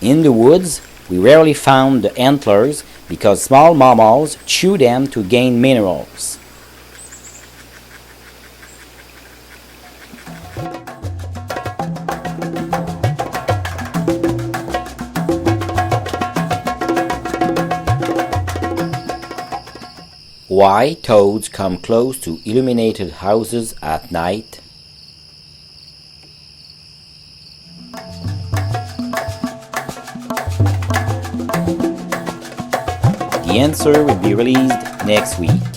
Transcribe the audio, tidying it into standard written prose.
In the woods, we rarely found the antlers because small mammals chew them to gain minerals. Why toads come close to illuminated houses at night? The answer will be released next week.